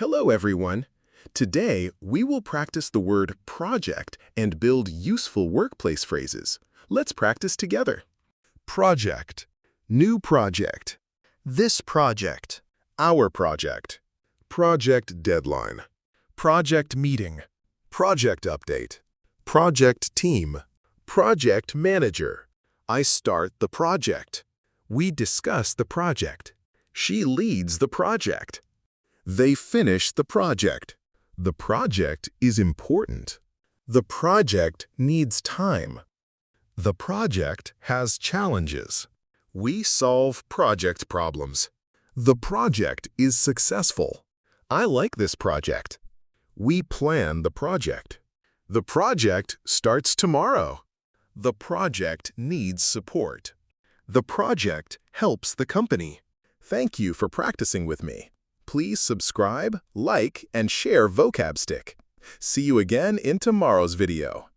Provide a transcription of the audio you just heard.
Hello, everyone. Today, we will practice the word project and build useful workplace phrases. Let's practice together. Project. New project. This project. Our project. Project deadline. Project meeting. Project update. Project team. Project manager. I start the project. We discuss the project. She leads the project. They finish the project. The project is important. The project needs time. The project has challenges. We solve project problems. The project is successful. I like this project. We plan the project. The project starts tomorrow. The project needs support. The project helps the company. Thank you for practicing with me. Please subscribe, like, and share VocabStick. See you again in tomorrow's video.